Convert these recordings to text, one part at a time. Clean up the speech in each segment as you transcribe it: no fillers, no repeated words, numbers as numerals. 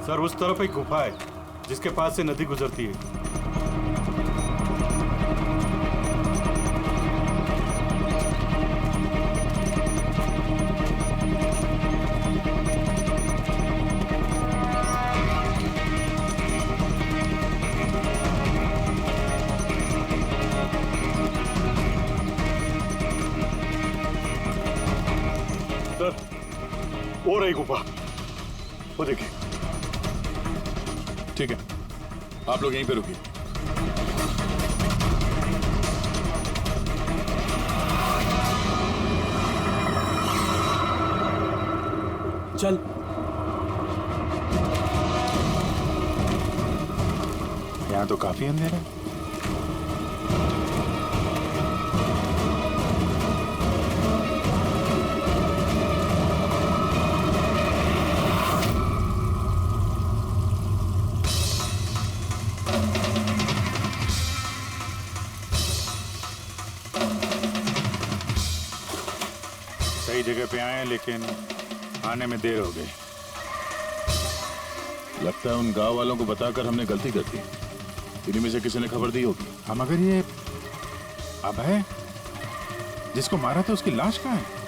Sir उस तरफ एक गुफा है जिसके पास से नदी गुजरती है। सर वो रही गुफा, वो देखिए। ठीक है, आप लोग यहीं पे रुकिए। चल। यहाँ तो काफी अंधेरा है। सही जगह पे आए हैं लेकिन आने में देर हो गई। लगता है उन गांव वालों को बताकर हमने गलती कर दी। इन्हीं में से किसी ने खबर दी होगी। हम अगर ये अभय जिसको मारा था उसकी लाश कहाँ है?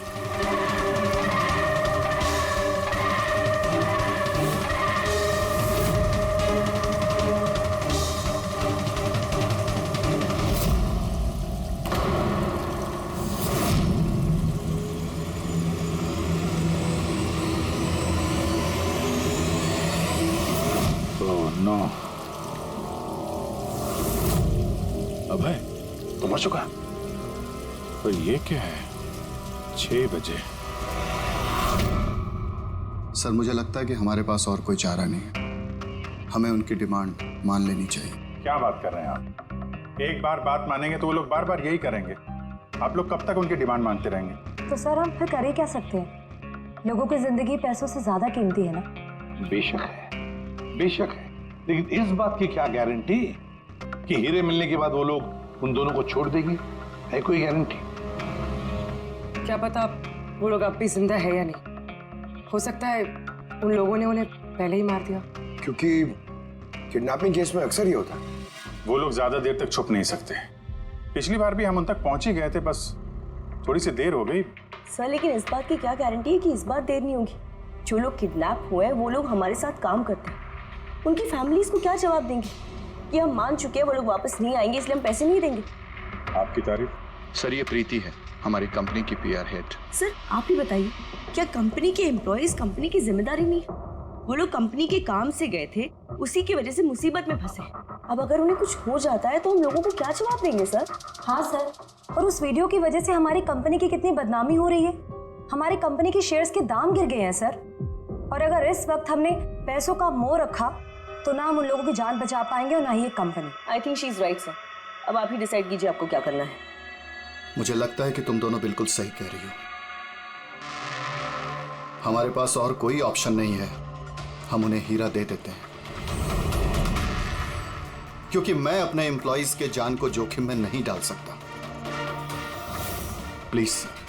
नो, अभय तो मर चुका। पर ये क्या है? 6 बजे। सर मुझे लगता है कि हमारे पास और कोई चारा नहीं है। हमें उनकी डिमांड मान लेनी चाहिए। क्या बात कर रहे हैं आप? एक बार बात मानेंगे तो वो लोग बार बार यही करेंगे। आप लोग कब तक उनकी डिमांड मानते रहेंगे? तो सर हम फिर कर ही क्या सकते हैं? लोगों की जिंदगी पैसों से ज्यादा कीमती है ना। बेशक है, बेशक है, लेकिन इस बात की क्या गारंटी कि हीरे मिलने के बाद वो लोग उन दोनों को छोड़ देंगे? है कोई गारंटी? क्या पता वो लोग अब भी जिंदा है या नहीं। हो सकता है उन लोगों ने उन्हें पहले ही मार दिया। क्योंकि किडनैपिंग केस में अक्सर ही होता है। वो लोग ज्यादा देर तक छुप नहीं सकते। पिछली बार भी हम उन तक पहुंच ही गए थे, बस थोड़ी सी देर हो गई। सर लेकिन इस बात की क्या गारंटी है कि इस बार देर नहीं होगी? जो लोग किडनैप हुए हैं वो लोग हमारे साथ काम करते हैं। उनकी फैमिलीज को क्या जवाब देंगे कि हम मान चुके हैं वो लोग वापस नहीं आएंगे इसलिए हम पैसे नहीं देंगे? आपकी तारीफ। सर ये प्रीति है, हमारी कंपनी की पीआर हेड। सर आप ही बताइए, क्या कंपनी के एम्प्लॉयज कंपनी की जिम्मेदारी नहीं है? वो लोग कंपनी के काम से गए थे, उसी की वजह से मुसीबत में फंसे। अब अगर उन्हें कुछ हो जाता है तो हम लोगों को क्या जवाब देंगे सर? हाँ सर, और उस वीडियो की वजह से हमारी कंपनी की कितनी बदनामी हो रही है। हमारी कंपनी के शेयर्स के दाम गिर गए हैं सर। और अगर इस वक्त हमने पैसों का मोह रखा तो ना हम उन लोगों की जान बचा पाएंगे और ना ही ये company. I think she is right sir. अब आप ही डिसाइड कीजिए आपको क्या करना है। मुझे लगता है कि तुम दोनों बिल्कुल सही कह रही हो। हमारे पास और कोई ऑप्शन नहीं है, हम उन्हें हीरा दे देते हैं। क्योंकि मैं अपने एम्प्लॉइज के जान को जोखिम में नहीं डाल सकता। Please sir.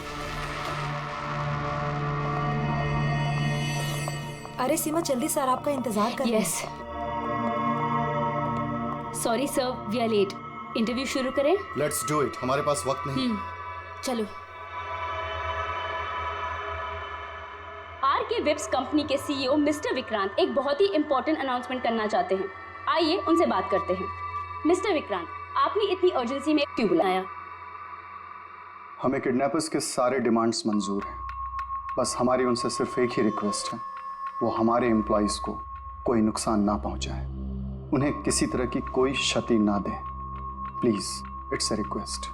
अरे सीमा जल्दी सर आपका इंतजार कर। Yes sorry sir, we are late. Interview शुरू करें? लेट्स डू इट, हमारे पास वक्त नहीं। चलो। आरके वेब्स कंपनी के सीईओ मिस्टर विक्रांत एक बहुत ही इंपॉर्टेंट अनाउंसमेंट करना चाहते हैं। आइए उनसे बात करते हैं। मिस्टर विक्रांत, आपने इतनी अर्जेंसी में क्यों बुलाया? हमें किडनैपर्स के सारे डिमांड्स मंजूर हैं। बस हमारी उनसे सिर्फ एक ही रिक्वेस्ट है, वो हमारे एम्प्लॉइज को कोई नुकसान ना पहुंचाए, उन्हें किसी तरह की कोई क्षति ना दें। Please, it's a request.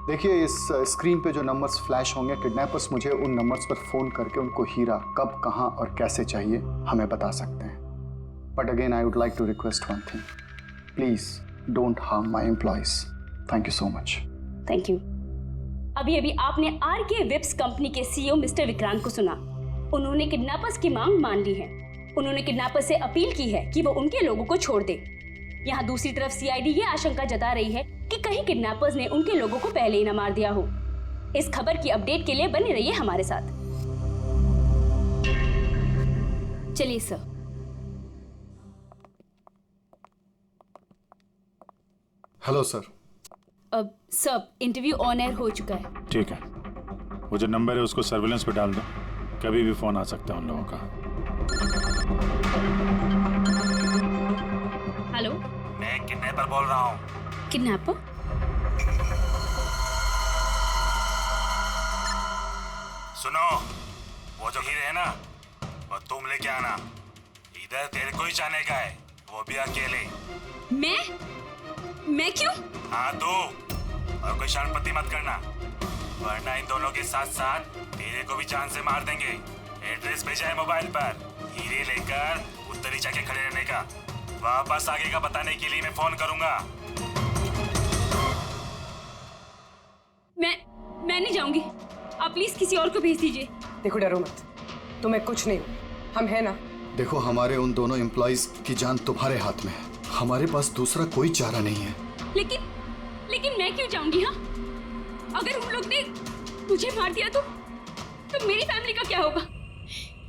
देखिए इस स्क्रीन पे जो नंबर्स फ्लैश होंगे, किडनैपर्स मुझे उन नंबर्स पर फोन करके उनको हीरा कब, कहां और कैसे चाहिए हमें बता सकते हैं। But again I would like to request one thing, please don't harm my employees. Thank you so much. Thank you. अभी अभी आपने आरके वेब्स कंपनी के सीईओ मिस्टर विक्रांत को सुना। उन्होंने किडनैपर्स की मांग मान ली है। उन्होंने किडनैपर्स से अपील की है कि वो उनके लोगों को छोड़ दे। यहाँ दूसरी तरफ सीआईडी ये आशंका जता रही है कि कहीं किडनैपर्स ने उनके लोगों को पहले ही न मार दिया हो। इस खबर की अपडेट के लिए बने रहिए हमारे साथ। चलिए सर। Hello sir. अब सब इंटरव्यू ऑन एयर हो चुका है। ठीक है, वो जो नंबर है उसको सर्विलेंस पे डाल दो, कभी भी फोन आ सकता है उन लोगों का। हेलो, मैं किडनैपर बोल रहा हूँ। किडनैपर? सुनो, वो जो हीरे है ना, वो तुम लेके आना। इधर तेरे को ही जाने का है, वो भी अकेले। मैं क्यों? हाँ तू, और कोई शर्मपति मत करना, वरना इन दोनों के साथ साथ तेरे को भी जान से मार देंगे। एड्रेस भेजा है मोबाइल पर, हीरे लेकर उधर ही जाके खड़े रहने का। वापस आगे का बताने के लिए मैं फोन करूंगा। मैं नहीं जाऊंगी, आप प्लीज किसी और को भेज दीजिए। देखो डरो मत, तुम्हें कुछ नहीं, हम हैं ना। देखो, हमारे उन दोनों एम्प्लॉइज की जान तुम्हारे हाथ में है, हमारे पास दूसरा कोई चारा नहीं है। लेकिन मैं क्यों जाऊंगी? हाँ, अगर उन लोग ने मुझे मार दिया तो मेरी फैमिली का क्या होगा?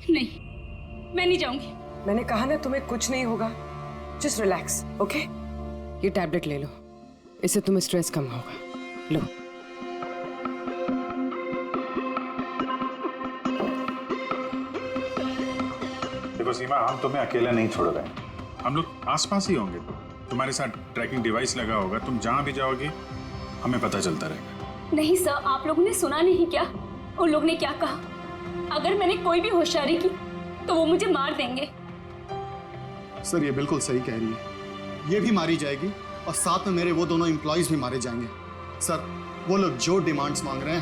नहीं, मैं नहीं जाऊंगी। मैंने कहा ना तुम्हें कुछ नहीं होगा, जस्ट रिलैक्स, ओके? ये टैबलेट ले लो, इससे तुम्हें स्ट्रेस कम होगा। लो। देखो सीमा, हम तुम्हें अकेला नहीं छोड़ रहे हैं, हम लोग आसपास ही होंगे। तुम्हारे साथ ट्रैकिंग डिवाइस लगा होगा, तुम जहां भी जाओगी हमें पता चलता रहेगा। नहीं सर, आप लोगों ने सुना नहीं क्या उन लोग ने क्या कहा? अगर मैंने कोई भी होशियारी की तो वो मुझे मार देंगे। सर, ये बिल्कुल सही कह रही है, ये भी मारी जाएगी और साथ में मेरे वो दोनों एम्प्लॉइज भी मारे जाएंगे। सर, वो लोग जो डिमांड्स मांग रहे हैं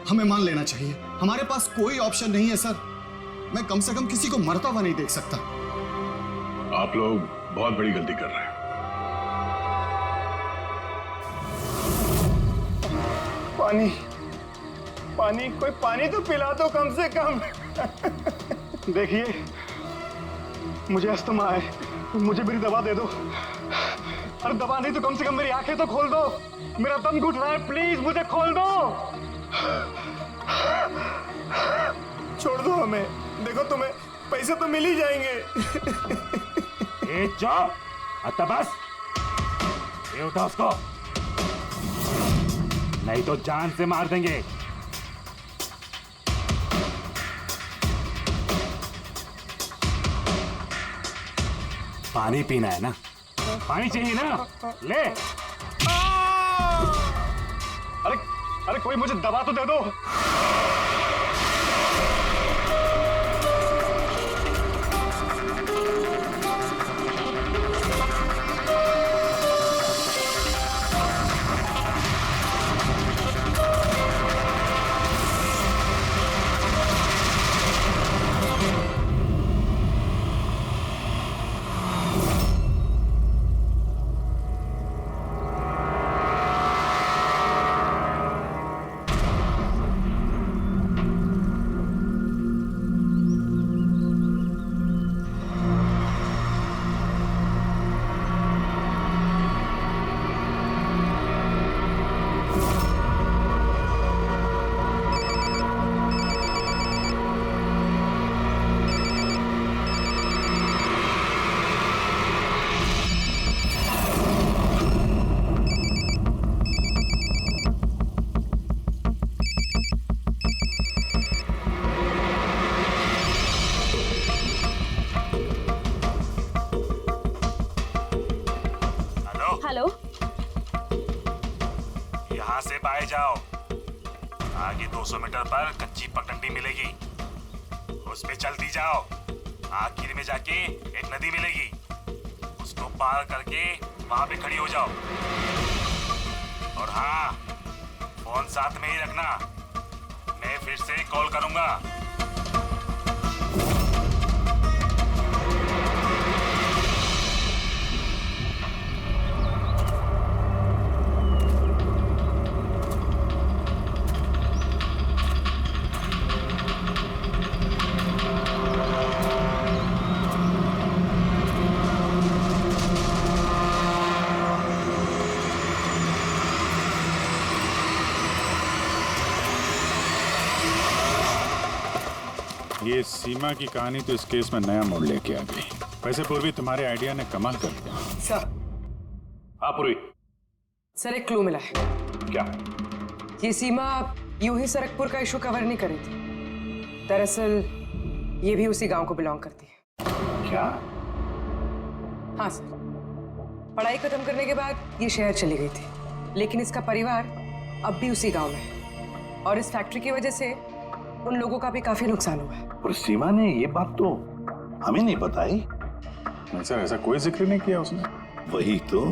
हमें मान लेना चाहिए। हमारे पास कोई ऑप्शन नहीं है सर, मैं कम से कम किसी को मरता हुआ नहीं देख सकता। आप लोग बहुत बड़ी गलती कर रहे हैं। पानी, कोई पानी तो पिला दो कम से कम। देखिए, मुझे अस्थमा है, मुझे मेरी दवा दे दो। अरे दवा नहीं तो कम से कम मेरी आंखें तो खोल दो, मेरा दम घुट रहा है, प्लीज मुझे खोल दो। छोड़ दो हमें, देखो तुम्हें पैसे तो मिल ही जाएंगे। चुप, बस ये उठा उसको, नहीं तो जान से मार देंगे। पानी पीना है ना? पानी चाहिए ना? ले। अरे कोई मुझे दवा तो दे दो। हेलो, यहाँ से बाहर जाओ, आगे 200 मीटर पर कच्ची पगडंडी मिलेगी, उस पे चलती जाओ। आखिर में जाके एक नदी मिलेगी, उसको पार करके वहां पे खड़ी हो जाओ। और हाँ, फोन साथ में ही रखना, मैं फिर से कॉल करूंगा। ये सीमा की कहानी तो इस केस में नया मोड़ लेके आ गई। वैसे पूर्वी, तुम्हारे आइडिया ने कमाल कर दिया। सर, हाँ पूर्वी, सर एक क्लू मिला है। क्या? ये सीमा यूं ही सरकपुर का इशू कवर नहीं करी थी। दरअसल ये भी उसी गांव को बिलोंग करती है। क्या? हाँ सर, पढ़ाई खत्म करने के बाद ये शहर चली गई थी, लेकिन इसका परिवार अब भी उसी गांव में है और इस फैक्ट्री की वजह से उन लोगों का भी काफी नुकसान हुआ है। और सीमा ने ये बात तो हमें नहीं बताई। नहीं सर, ऐसा कोई जिक्र नहीं किया उसने। वही तो।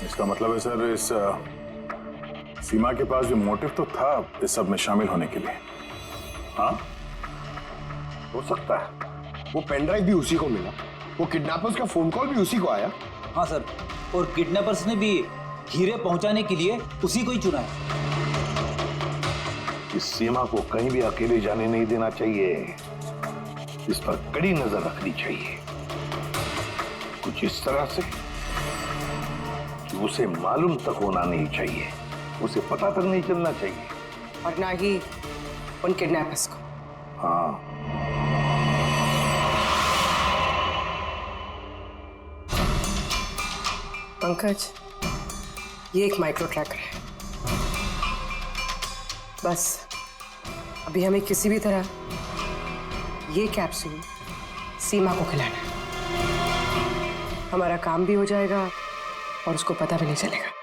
इसका मतलब है सर, इस सीमा के पास जो मोटिव तो था इस सब में शामिल होने के लिए। हाँ, हो सकता है। वो पेन ड्राइव भी उसी को मिला, वो किडनैपर्स का फोन कॉल भी उसी को आया। हाँ सर, और किडनैपर्स ने भी हीरे पहुंचाने के लिए उसी को ही चुना है। इस सीमा को कहीं भी अकेले जाने नहीं देना चाहिए। इस पर कड़ी नजर रखनी चाहिए, कुछ इस तरह से कि उसे मालूम तक होना नहीं चाहिए, उसे पता तक नहीं चलना चाहिए। और ना ही उन किडनैपर्स को। हाँ, पंकज, ये एक माइक्रो ट्रैकर है। बस अभी हमें किसी भी तरह ये कैप्सूल सीमा को खिलाना है। हमारा काम भी हो जाएगा और उसको पता भी नहीं चलेगा।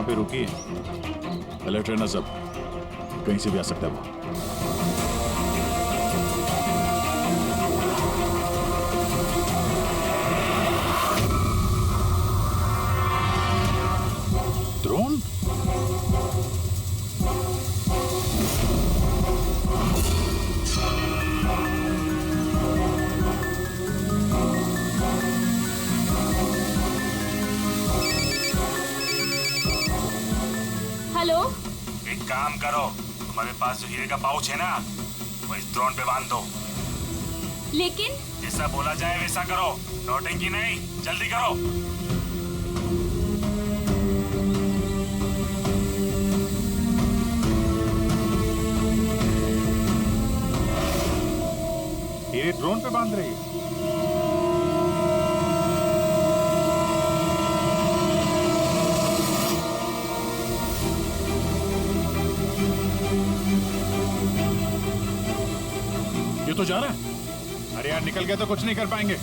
रुकी, अलर्ट रहना सब, कहीं से भी आ सकता है वो। ड्रोन? हेलो, एक काम करो, तुम्हारे पास जो हीरे का पाउच है ना, वो इस ड्रोन पे बांध दो। लेकिन जैसा बोला जाए वैसा करो, नौटंकी नहीं, जल्दी करो। हीरे ड्रोन पे बांध रही है। ये तो जा रहा है। अरे यार, निकल गए तो कुछ नहीं कर पाएंगे।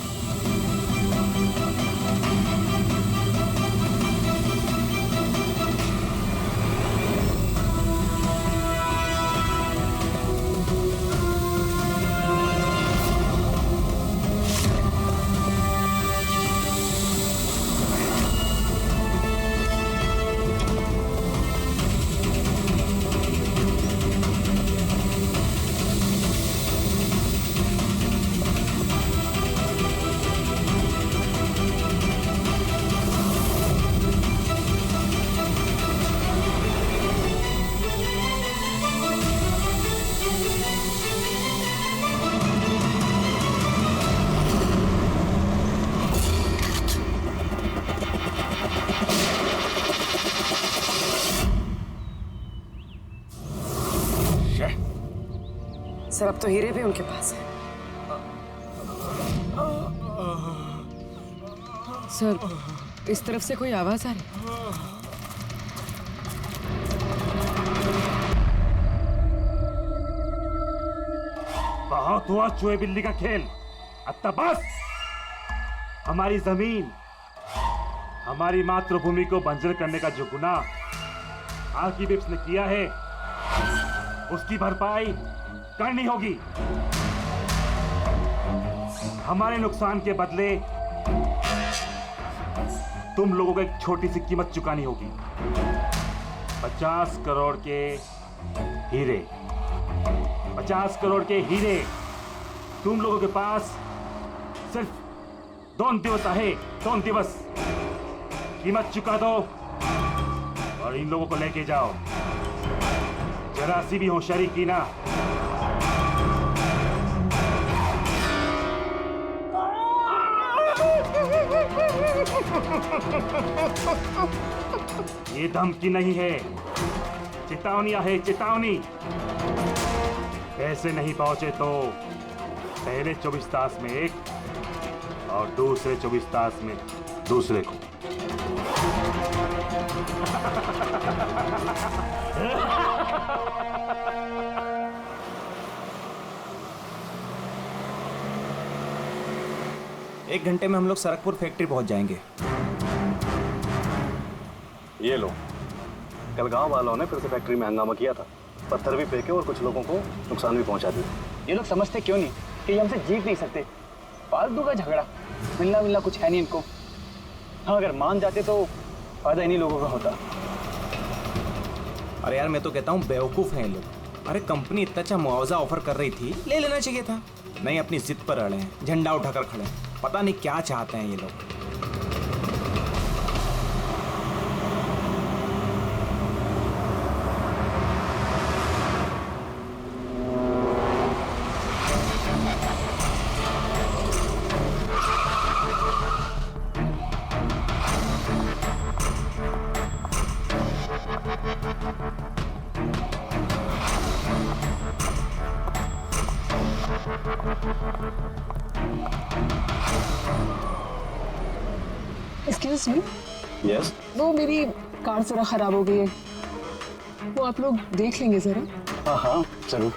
सर अब तो हीरे भी उनके पास है। सर इस तरफ से कोई आवाज आ रही है। बहुत हुआ चूहे बिल्ली का खेल, अब तक बस। हमारी जमीन, हमारी मातृभूमि को बंजर करने का जो गुनाह आर्किबिप्स ने किया है, उसकी भरपाई करनी होगी। हमारे नुकसान के बदले तुम लोगों को एक छोटी सी कीमत चुकानी होगी। 50 करोड़ के हीरे, 50 करोड़ के हीरे तुम लोगों के पास सिर्फ 2 दिवस आहे, 2 दिवस। कीमत चुका दो और इन लोगों को लेके जाओ। जरा सी भी होशियारी की ना, ये धमकी नहीं है, चेतावनी है, चेतावनी। पैसे नहीं पहुंचे तो पहले 24 तास में एक और दूसरे 24 तास में दूसरे को। एक घंटे में हम लोग सरकपुर फैक्ट्री पहुंच जाएंगे। ये लो, कल गांव वालों ने फिर से फैक्ट्री में हंगामा किया था, पत्थर भी फेंके और कुछ लोगों को नुकसान भी पहुंचा दिया। ये लोग समझते क्यों नहीं कि ये हमसे जीत नहीं सकते। फालतू का झगड़ा, मिलना कुछ है नहीं इनको। हाँ, अगर मान जाते तो फायदा इन्हीं लोगों का होता। अरे यार, मैं तो कहता हूँ बेवकूफ़ हैं ये लोग। अरे कंपनी इतना अच्छा मुआवजा ऑफर कर रही थी, ले लेना चाहिए था। नहीं, अपनी जिद पर अड़े हैं, झंडा उठाकर खड़े हैं। पता नहीं क्या चाहते हैं ये लोग। एक्सक्यूज मी, यस, वो मेरी कार जरा खराब हो गई है, वो आप लोग देख लेंगे जरा। हाँ हाँ जरूर।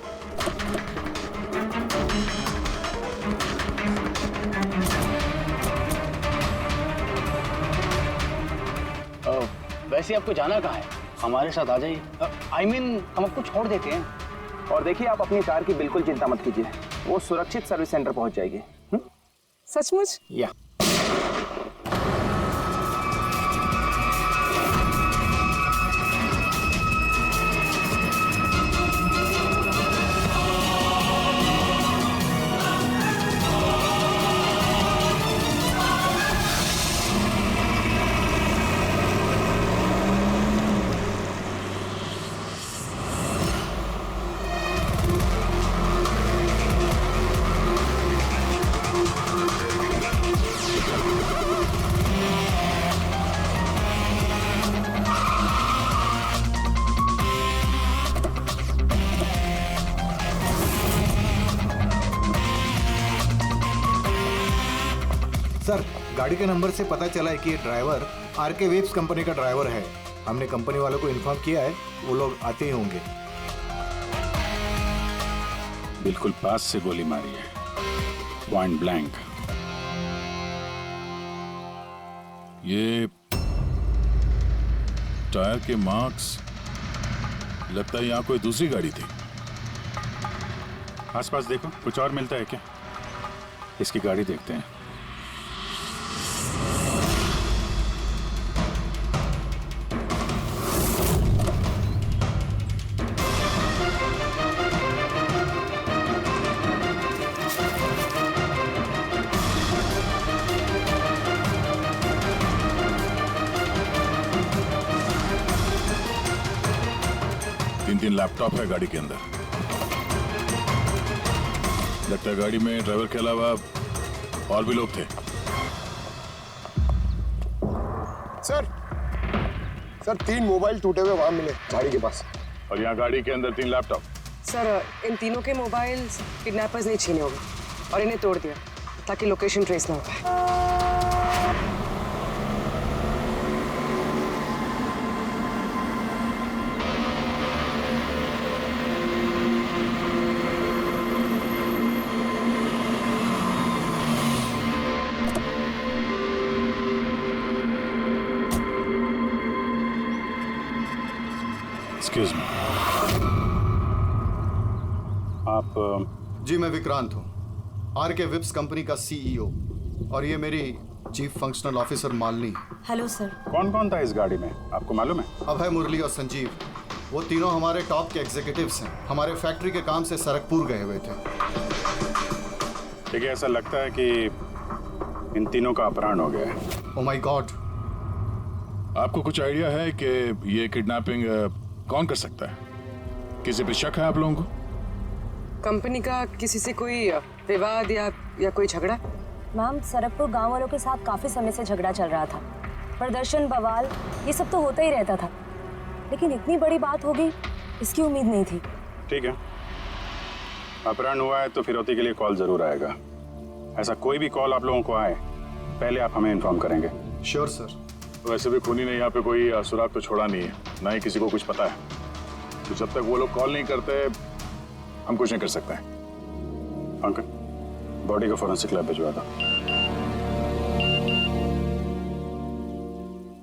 वैसे आपको जाना कहाँ है? हमारे साथ आ जाइए। I mean, हम आपको छोड़ देते हैं। और देखिए, आप अपनी कार की बिल्कुल चिंता मत कीजिए, वो सुरक्षित सर्विस सेंटर पहुंच जाएगी। सचमुच? या सर, गाड़ी के नंबर से पता चला है कि ये ड्राइवर आरके वेब्स कंपनी का ड्राइवर है। हमने कंपनी वालों को इन्फॉर्म किया है, वो लोग आते ही होंगे। बिल्कुल पास से गोली मारी है, पॉइंट ब्लैंक। ये टायर के मार्क्स, लगता है यहाँ कोई दूसरी गाड़ी थी। आसपास देखो, कुछ और मिलता है क्या? इसकी गाड़ी देखते हैं। तीन लैपटॉप है गाड़ी के अंदर। लगता है गाड़ी में ड्राइवर के अलावा और भी लोग थे। सर 3 मोबाइल टूटे हुए वहां मिले गाड़ी के पास। और यहाँ गाड़ी के अंदर 3 लैपटॉप। सर इन तीनों के मोबाइल्स किडनैपर्स ने छीने होंगे और इन्हें तोड़ दिया ताकि लोकेशन ट्रेस ना हो पाए। एक्सक्यूज मी, आप जी मैं विक्रांत हूँ, आरके विप्स कंपनी का सीईओ, और ये मेरी चीफ फंक्शनल ऑफिसर मालिनी है। Hello sir. कौन कौन था इस गाड़ी में, आपको मालूम है? अभय, मुरली और संजीव, वो तीनों हमारे टॉप के एग्जीक्यूटिव्स हैं। हमारे फैक्ट्री के काम से सरकपुर गए हुए थे। देखिए, ऐसा लगता है कि इन तीनों का अपहरण हो गया है। Oh my God. आपको कुछ आइडिया है कि ये किडनैपिंग कौन कर सकता है? किसी पे शक है आप लोगों को? कंपनी का किसी से कोई विवाद या कोई झगड़ा? मैम, सरकपुर गांव वालों के साथ काफी समय से झगड़ा चल रहा था। प्रदर्शन, बवाल, ये सब तो होता ही रहता था, लेकिन इतनी बड़ी बात होगी इसकी उम्मीद नहीं थी। ठीक है, अपहरण हुआ है तो फिरौती के लिए कॉल जरूर आएगा। ऐसा कोई भी कॉल आप लोगों को आए, पहले आप हमें इन्फॉर्म करेंगे। Sure sir. वैसे भी खूनी ने यहाँ पे कोई सुराग तो छोड़ा नहीं है, ना ही किसी को कुछ पता है, तो जब तक वो लोग कॉल नहीं करते हम कुछ नहीं कर सकते हैं। अंकल, बॉडी को फोरेंसिक लैब भिजवा दो।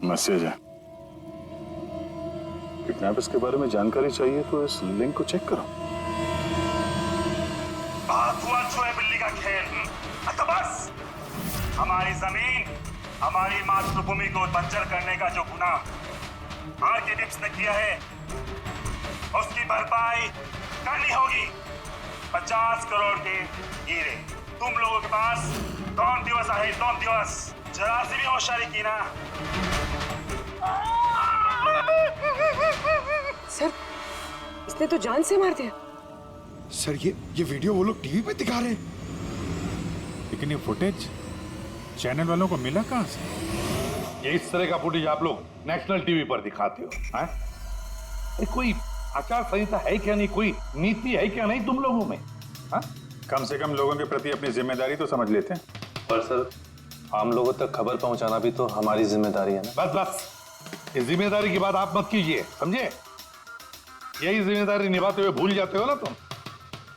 मैसेज है, किडनैपर्स के बारे में जानकारी चाहिए तो इस लिंक को चेक करो। बात हुआ छुए बिल्ली का खेल। अच्छा बस, हमारी जमीन, हमारी मातृभूमि को बंजर करने का जो गुनाह आरके विप्स ने किया है, उसकी भरपाई करनी होगी। 50 करोड़ के हीरे तुम लोगों के पास 2 दिवस आहे, 2 दिवस। जरा सी भी होशियारी की ना। सर, इसने तो जान से मार दिया। सर ये वीडियो वो लोग टीवी पे दिखा रहे हैं। लेकिन ये फुटेज चैनल वालों को मिला कहां से? ये इस तरह का फुटेज आप लोग नेशनल टीवी पर दिखाते हो, हैं? ये कोई आचार संहिता है क्या नहीं, कोई नीति है क्या नहीं तुम लोगों में? हाँ? कम से कम लोगों के प्रति अपनी जिम्मेदारी तो समझ लेते हैं। पर सर, आम लोगों तक खबर पहुंचाना भी तो हमारी जिम्मेदारी है ना। बस इस जिम्मेदारी की बात आप मत कीजिए, समझे? यही जिम्मेदारी निभाते हुए भूल जाते हो ना तुम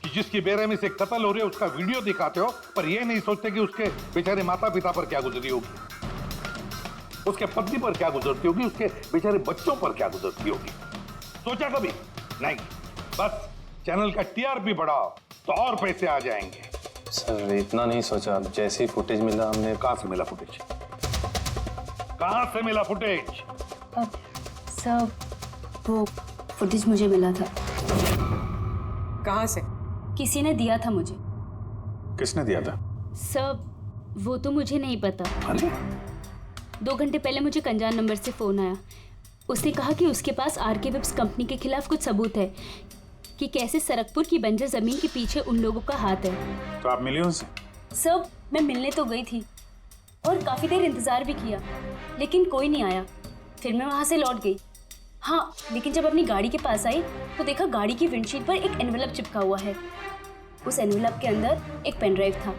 कि जिसकी बेरहमी से कत्ल हो रही है उसका वीडियो दिखाते हो, पर यह नहीं सोचते कि उसके बेचारे माता पिता पर क्या गुजरी होगी, उसके पत्नी पर क्या गुजरती होगी, उसके बेचारे बच्चों पर क्या गुजरती होगी। सोचा कभी नहीं? बस चैनल का टीआरपी बढ़ाओ तो और पैसे आ जाएंगे। सर इतना नहीं सोचा, जैसे ही फुटेज मिला हमने। कहां से मिला फुटेज? कहां से मिला फुटेज? सर वो फुटेज मुझे मिला था। कहां से? किसी ने दिया था मुझे। किसने दिया था? सर वो तो मुझे नहीं पता। 2 घंटे पहले मुझे कंजान नंबर से फोन आया। उसने कहा कि उसके पास आरके विप्स कंपनी के खिलाफ कुछ सबूत है कि कैसे सरकपुर की बंजर जमीन के पीछे उन लोगों का हाथ है। तो आप मिली उनसे? सर मैं मिलने तो गई थी और काफी देर इंतजार भी किया, लेकिन कोई नहीं आया। फिर मैं वहां से लौट गई। हाँ, लेकिन जब अपनी गाड़ी के पास आई तो देखा गाड़ी की विंडशीट पर एक एनवेलप चिपका हुआ है। उस एनवेलप के अंदर एक पेन ड्राइव था।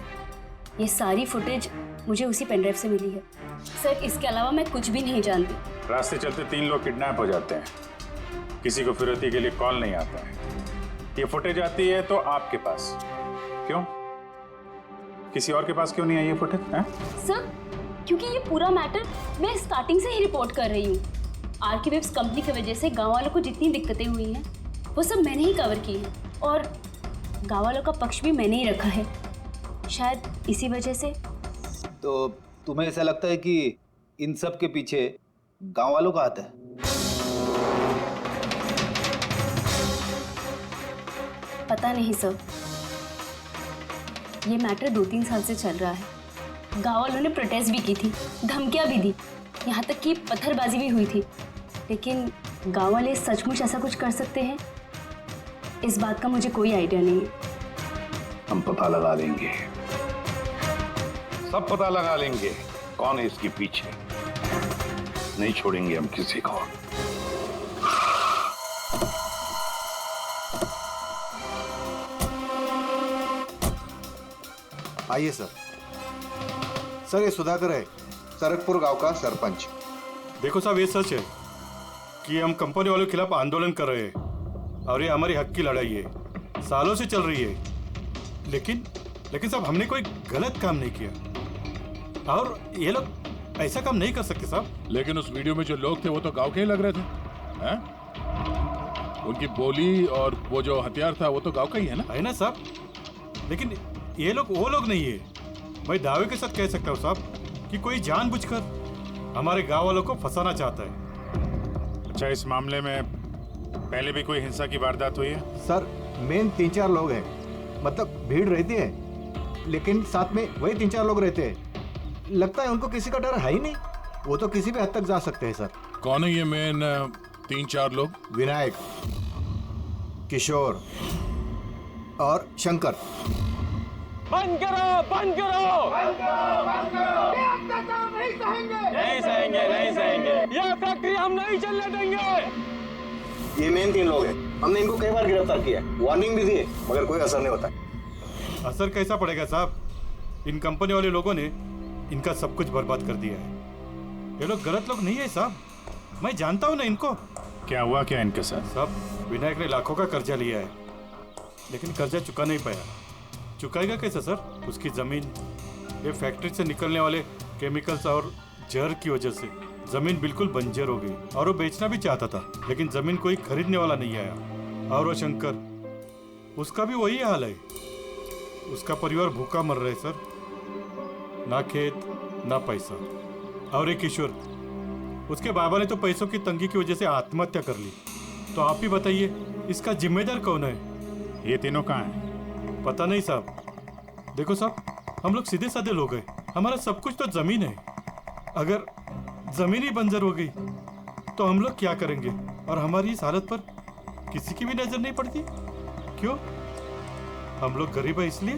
ये सारी फुटेज मुझे उसी पेन ड्राइव से मिली है। सर इसके अलावा मैं कुछ भी नहीं जानती। रास्ते चलते 3 लोग किडनैप हो जाते हैं, किसी को फिरौती के लिए कॉल नहीं आता है। ये फुटेज आती है तो आपके पास क्यों? किसी और के पास क्यों नहीं आई ये फुटेज? सर क्योंकि ये पूरा मैटर मैं स्टार्टिंग से ही रिपोर्ट कर रही हूँ। आरके विप्स कंपनी की वजह से गांव वालों को जितनी दिक्कतें हुई हैं वो सब मैंने ही कवर की है, और गांव वालों का पक्ष भी मैंने ही रखा है। शायद इसी वजह से। तो तुम्हें ऐसा लगता है कि इन सब के पीछे गांव वालों का हाथ है? पता नहीं सर, ये मैटर 2-3 साल से चल रहा है। गांव वालों ने प्रोटेस्ट भी की थी, धमकियां भी दी, यहाँ तक कि पत्थरबाजी भी हुई थी, लेकिन गांव वाले सचमुच ऐसा कुछ कर सकते हैं इस बात का मुझे कोई आइडिया नहीं है। हम पता लगा लेंगे, सब पता लगा लेंगे कौन है इसके पीछे। नहीं छोड़ेंगे हम किसी को। आइए सर। सर ये सुधाकर है, सरकपुर गांव का सरपंच। देखो साहब, ये सच है कि हम कंपनी वालों के खिलाफ आंदोलन कर रहे हैं और ये हमारी हक की लड़ाई है, सालों से चल रही है। लेकिन साहब हमने कोई गलत काम नहीं किया और ये लोग ऐसा काम नहीं कर सकते साहब। लेकिन उस वीडियो में जो लोग थे वो तो गांव के ही लग रहे थे, हैं? उनकी बोली और वो जो हथियार था वो तो गांव का ही है ना? है ना साहब, लेकिन ये लोग वो लोग नहीं है। मैं दावे के साथ कह सकता हूँ साहब कि कोई जानबूझकर हमारे गांव वालों को फंसाना चाहता है। अच्छा, इस मामले में पहले भी कोई हिंसा की वारदात हुई है? सर मेन 3-4 लोग हैं, मतलब भीड़ रहती है लेकिन साथ में वही 3-4 लोग रहते हैं। लगता है उनको किसी का डर है ही नहीं, वो तो किसी भी हद तक जा सकते हैं सर। कौन है ये मेन 3-4 लोग? विनायक, किशोर और शंकर। बंद करो, बंद करो, नहीं सहेंगे, नहीं सहेंगे, नहीं सहेंगे। यह फैक्ट्री हम नहीं चलने देंगे। ये मेन 3 लोग हैं, हमने इनको कई बार गिरफ्तार किया है, वार्निंग भी दी है, मगर कोई असर नहीं होता। असर कैसा पड़ेगा साहब? इन कंपनी वाले लोगों ने इनका सब कुछ बर्बाद कर दिया है। ये लोग गलत लोग नहीं है साहब, मैं जानता हूँ ना इनको। क्या हुआ क्या इनके साथ? साहब विनायक ने लाखों का कर्जा लिया है, लेकिन कर्जा चुका नहीं पाया। चुकाएगा कैसे सर? उसकी जमीन, ये फैक्ट्री से निकलने वाले केमिकल्स और जहर की वजह से जमीन बिल्कुल बंजर हो गई और वो बेचना भी चाहता था, लेकिन जमीन कोई खरीदने वाला नहीं आया। और वो शंकर, उसका भी वही हाल है। उसका परिवार भूखा मर रहा है सर, ना खेत ना पैसा। और एक किशोर, उसके बाबा ने तो पैसों की तंगी की वजह से आत्महत्या कर ली। तो आप ही बताइए इसका जिम्मेदार कौन है? ये तीनों कहाँ हैं? पता नहीं साहब। देखो साहब, हम लोग सीधे साधे लोग हैं, हमारा सब कुछ तो जमीन है। अगर जमीन ही बंजर हो गई तो हम लोग क्या करेंगे? और हमारी इस हालत पर किसी की भी नजर नहीं पड़ती। क्यों? हम लोग गरीब है इसलिए?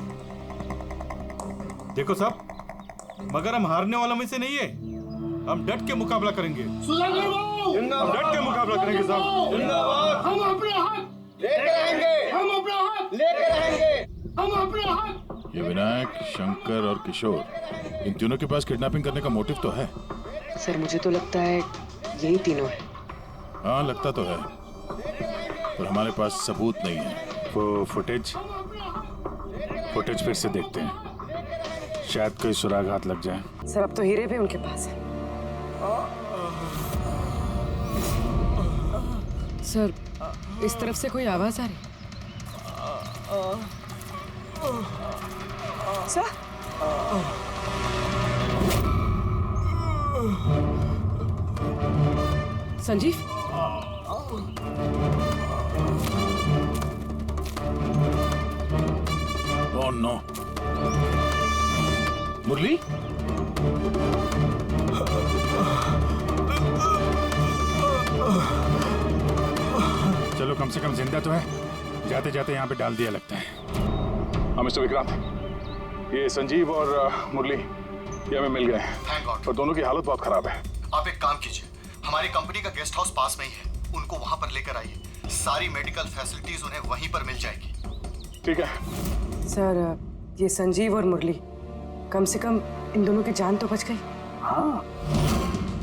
देखो साहब, मगर हम हारने वालों में से नहीं है, हम डट के मुकाबला करेंगे। हम डट के मुकाबला करेंगे साहब। हम अपने हक लेके रहेंगे, हम अपना हक लेके रहेंगे, हम अपना हक। ये विनायक, शंकर और किशोर, इन तीनों के पास किडनैपिंग करने का मोटिव तो है। सर मुझे तो लगता है यही तीनों है। हाँ लगता तो है, पर हमारे पास सबूत नहीं है। वो फुटेज फिर से देखते हैं, शायद कोई सुराग हाथ लग जाए। सर अब तो हीरे भी उनके पास है। सर इस तरफ से कोई आवाज आ रही? सर संजीव, ओह नो, मुरली? चलो कम से कम जिंदा तो है। जाते जाते यहाँ पे डाल दिया लगता है। हाँ मिस्टर विक्रांत, ये संजीव और मुरली ये हमें मिल गए हैं, और दोनों की हालत बहुत खराब है। आप एक काम कीजिए, हमारी कंपनी का गेस्ट हाउस पास में ही है, उनको वहां पर लेकर आइए। सारी मेडिकल फैसिलिटीज उन्हें वहीं पर मिल जाएगी। ठीक है सर, ये संजीव और मुरली, कम से कम इन दोनों की जान तो बच गई। हाँ,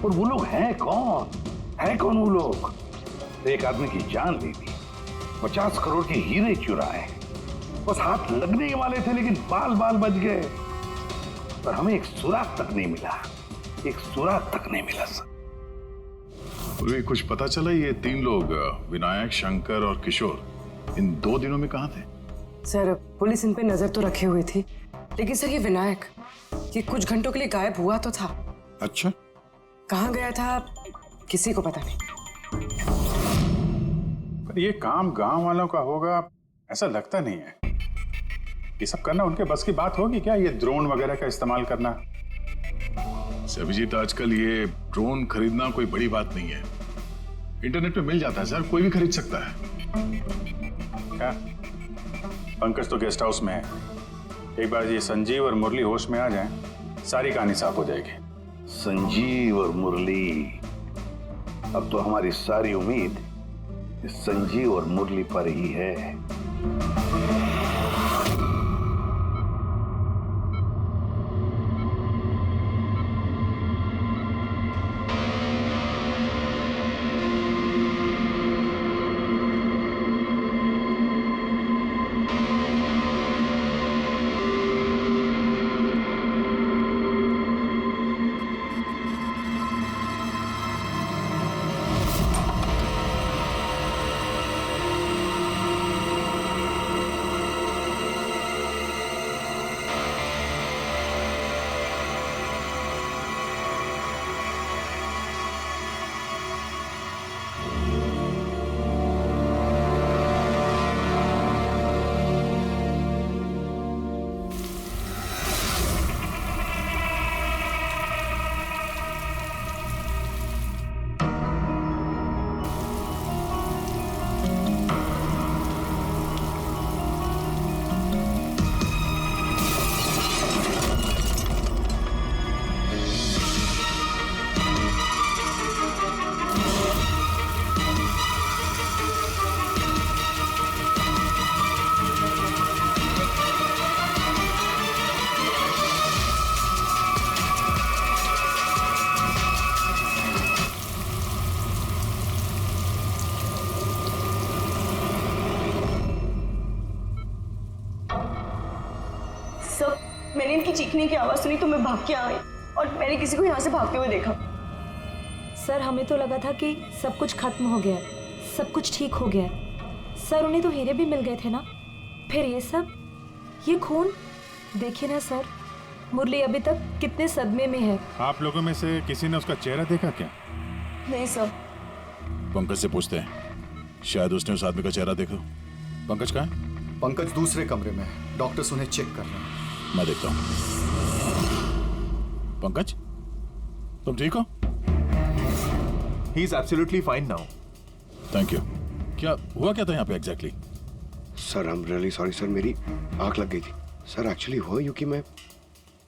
और वो लोग हैं कौन? है कौन वो लोग? एक आदमी की जान ली थी, 50 करोड़ के हीरे चुराए, बस हाथ लगने वाले थे लेकिन बाल बाल बच गए। पर हमें एक सुराग तक नहीं मिला, एक सुराग तक नहीं मिला सर। कुछ पता चला ये 3 लोग, विनायक, शंकर और किशोर, इन 2 दिनों में कहाँ थे? सर पुलिस इन पे नजर तो रखे हुए थी, लेकिन सर ये विनायक, ये कुछ घंटों के लिए गायब हुआ तो था। अच्छा, कहाँ गया था किसी को पता नहीं। पर ये काम गांव वालों का होगा ऐसा लगता नहीं है। ये सब करना उनके बस की बात होगी क्या? ये ड्रोन वगैरह का इस्तेमाल करना? अभिजीत, आजकल ये ड्रोन खरीदना कोई बड़ी बात नहीं है, इंटरनेट पे मिल जाता है सर, कोई भी खरीद सकता है। क्या? पंकज तो गेस्ट हाउस में है, एक बार ये संजीव और मुरली होश में आ जाएं, सारी कहानी साफ हो जाएगी। संजीव और मुरली, अब तो हमारी सारी उम्मीद संजीव और मुरली पर ही है। इनकी चीखने की आवाज़ सुनी तो मैं भाग के आ गई और मैंने किसी को यहाँ से भागते हुए देखा। सर हमें तो लगा था कि सब कुछ खत्म हो गया है, सब कुछ ठीक हो गया है। सर उन्हें तो हीरे भी मिल गए थे ना, फिर ये सब, ये खून। देखिए ना सर, मुरली अभी तक कितने सदमे में है। आप लोगों में से किसी ने उसका चेहरा देखा क्या? नहीं सर। पंकज से पूछते हैं, शायद उसने उस आदमी का चेहरा देखा। पंकज कहाँ है? पंकज दूसरे कमरे में है, डॉक्टर्स उन्हें चेक कर रहे हैं। मैं देखता हूँ। पंकज, तुम ठीक हो? He is absolutely fine now. Thank you. क्या हुआ क्या था यहाँ पे exactly? Sir I am really sorry sir, मेरी आंख लग गई थी। सर एक्चुअली हुआ यूं कि मैं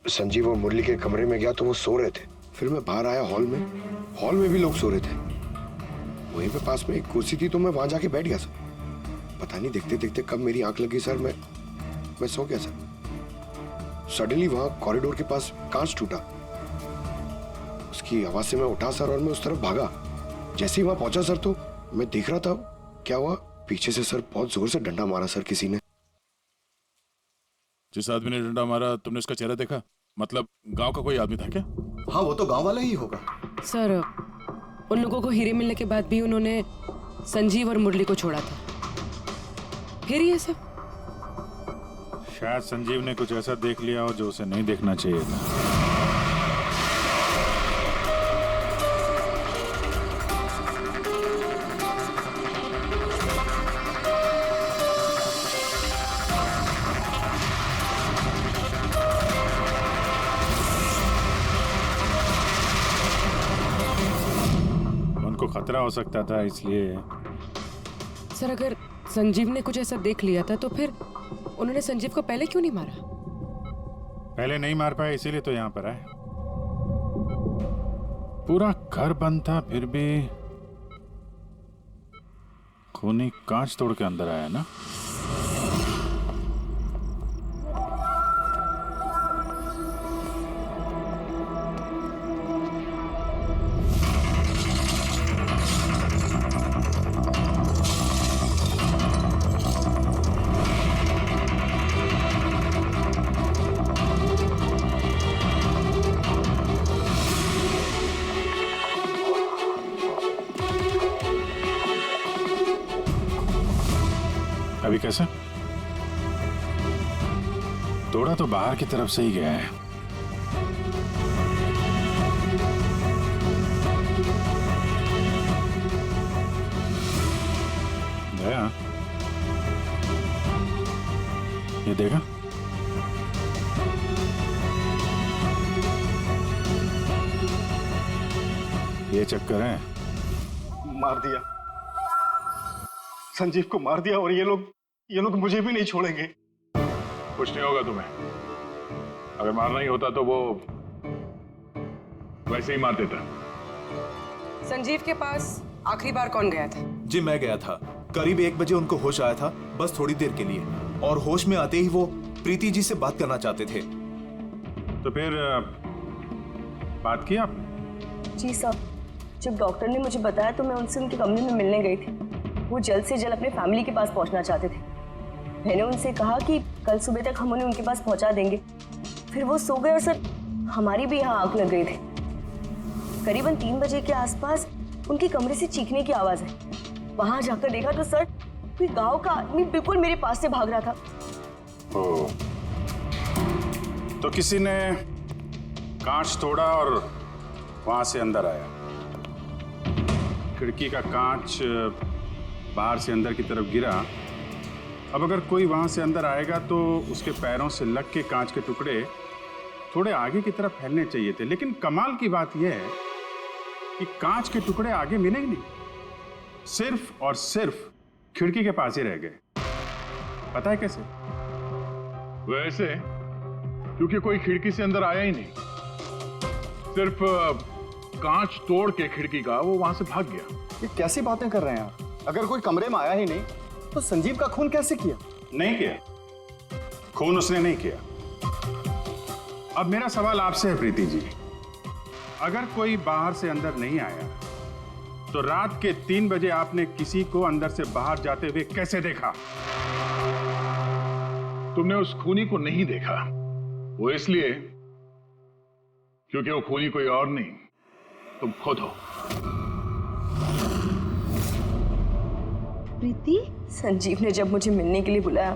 संजीव और मुरली के कमरे में गया तो वो सो रहे थे। फिर मैं बाहर आया हॉल में भी लोग सो रहे थे। वहीं पे पास में एक कुर्सी थी तो मैं वहां जाके बैठ गया सर। पता नहीं देखते देखते कब मेरी आंख लगी सर, मैं सो गया सर। सडनली वहां कॉरिडोर के पास कांच टूटा, उसकी आवाज से मैं उठा सर और मैं उस तरफ भागा। जैसे ही वहां पहुंचा सर तो मैं देख रहा था क्या हुआ, पीछे से सर बहुत जोर से डंडा मारा सर किसी ने। जिस आदमी ने डंडा मारा तुमने उसका चेहरा देखा? मतलब गांव का कोई आदमी था क्या? हाँ वो तो गांव वाला ही होगा। सर उन लोगों को हीरे मिलने के बाद भी उन्होंने संजीव और मुरली को छोड़ा था, फिर ये सब। शायद संजीव ने कुछ ऐसा देख लिया हो जो उसे नहीं देखना चाहिए था। उनको खतरा हो सकता था इसलिए। सर अगर संजीव ने कुछ ऐसा देख लिया था तो फिर उन्होंने संजीव को पहले क्यों नहीं मारा? पहले नहीं मार पाए इसीलिए तो यहाँ पर आए। पूरा घर बंद था फिर भी खूनी कांच तोड़ के अंदर आया ना। अभी कैसे? तोड़ा तो बाहर की तरफ से ही गया है। दया, ये देखा? ये चक्कर है। मार दिया, संजीव को मार दिया और ये लोग मुझे भी नहीं छोड़ेंगे। कुछ नहीं होगा तुम्हें। अगर मारना ही होता तो वो वैसे ही मार देता। संजीव के पास आखिरी बार कौन गया था? जी मैं गया था, करीब 1 बजे उनको होश आया था, बस थोड़ी देर के लिए, और होश में आते ही वो प्रीति जी से बात करना चाहते थे। तो फिर बात की आप? जी साहब, जब डॉक्टर ने मुझे बताया तो मैं उनसे उनके कमरे में मिलने गई थी। वो जल्द से जल्द अपने फैमिली के पास पहुंचना चाहते थे। मैंने उनसे कहा कि कल सुबह तक हम उन्हें उनके पास पहुंचा देंगे। फिर वो सो गए और सर हमारी भी यहाँ आंख लग गई थी। करीबन 3 बजे के आसपास उनके कमरे से चीखने की आवाज आई। वहां जाकर देखा तो सर कोई गांव का आदमी बिल्कुल मेरे पास से भाग रहा था। ओ, तो किसी ने कांच तोड़ा और वहां से अंदर आया। खिड़की का कांच बाहर से अंदर की तरफ गिरा। अब अगर कोई वहां से अंदर आएगा तो उसके पैरों से लग के कांच के टुकड़े थोड़े आगे की तरफ फैलने चाहिए थे, लेकिन कमाल की बात यह है कि कांच के टुकड़े आगे मिले ही नहीं, सिर्फ और सिर्फ खिड़की के पास ही रह गए। पता है कैसे? वैसे क्योंकि कोई खिड़की से अंदर आया ही नहीं, सिर्फ कांच तोड़ के खिड़की का वो वहां से भाग गया। ये कैसी बातें कर रहे हैं आप? अगर कोई कमरे में आया ही नहीं तो संजीव का खून कैसे किया? नहीं किया, खून उसने नहीं किया। अब मेरा सवाल आपसे है प्रीति जी, अगर कोई बाहर से अंदर नहीं आया तो रात के 3 बजे आपने किसी को अंदर से बाहर जाते हुए कैसे देखा? तुमने उस खूनी को नहीं देखा, वो इसलिए क्योंकि वो खूनी कोई और नहीं, तुम खुद हो। प्रीति, संजीव ने जब मुझे मिलने के लिए बुलाया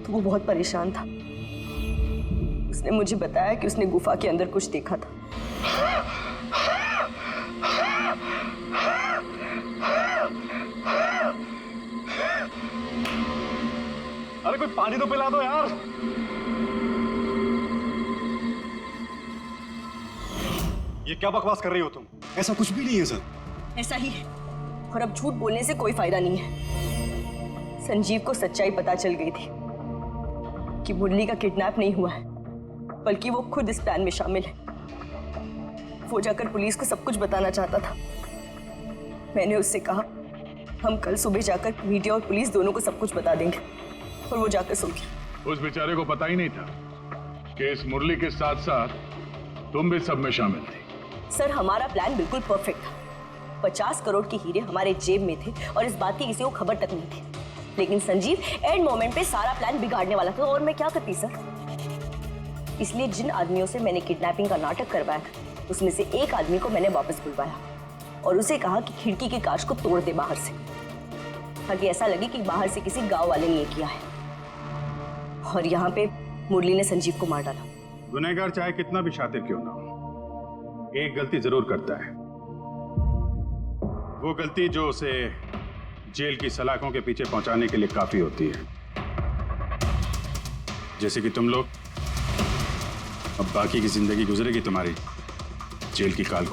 तो वो बहुत परेशान था। उसने मुझे बताया कि उसने गुफा के अंदर कुछ देखा था। अरे कोई पानी तो पिला दो यार। ये क्या बकवास कर रही हो तुम? ऐसा कुछ भी नहीं है सर। ऐसा ही है, और अब झूठ बोलने से कोई फायदा नहीं है। संजीव को सच्चाई पता चल गई थी कि मुरली का किडनैप नहीं हुआ है, बल्कि वो खुद इस प्लान में शामिल है। वो जाकर पुलिस को सब कुछ बताना चाहता था। मैंने उससे कहा हम कल सुबह जाकर मीडिया और पुलिस दोनों को सब कुछ बता देंगे, और वो जाकर सो गया। उस बेचारे को पता ही नहीं था कि इस मुरली के साथ साथ तुम भी सब में शामिल थी। सर, हमारा प्लान बिल्कुल परफेक्ट था। 50 करोड़ के हीरे हमारे जेब में थे और इस बात की किसी को खबर तक नहीं थी। लेकिन संजीव एंड मोमेंट पे सारा प्लान बिगाड़ने वाला था, और मैं क्या करती सर? इसलिए जिन आदमियों से मैंने किडनैपिंग का नाटक करवाया था, उसमें से एक आदमी को मैंने वापस बुलवाया और उसे कहा कि खिड़की के कांच को तोड़ दे बाहर से, ताकि ऐसा लगे कि बाहर से किसी गांव वाले ने ये किया है। और यहाँ पे मुरली ने संजीव को मार डाला। गुनहगार चाहे कितना भी शातिर क्यों ना हो, एक गलती जरूर करता है। वो गलती जो उसे जेल की सलाखों के पीछे पहुंचाने के लिए काफी होती है। जैसे कि तुम लोग, अब बाकी की जिंदगी गुजरेगी तुम्हारी जेल की काल को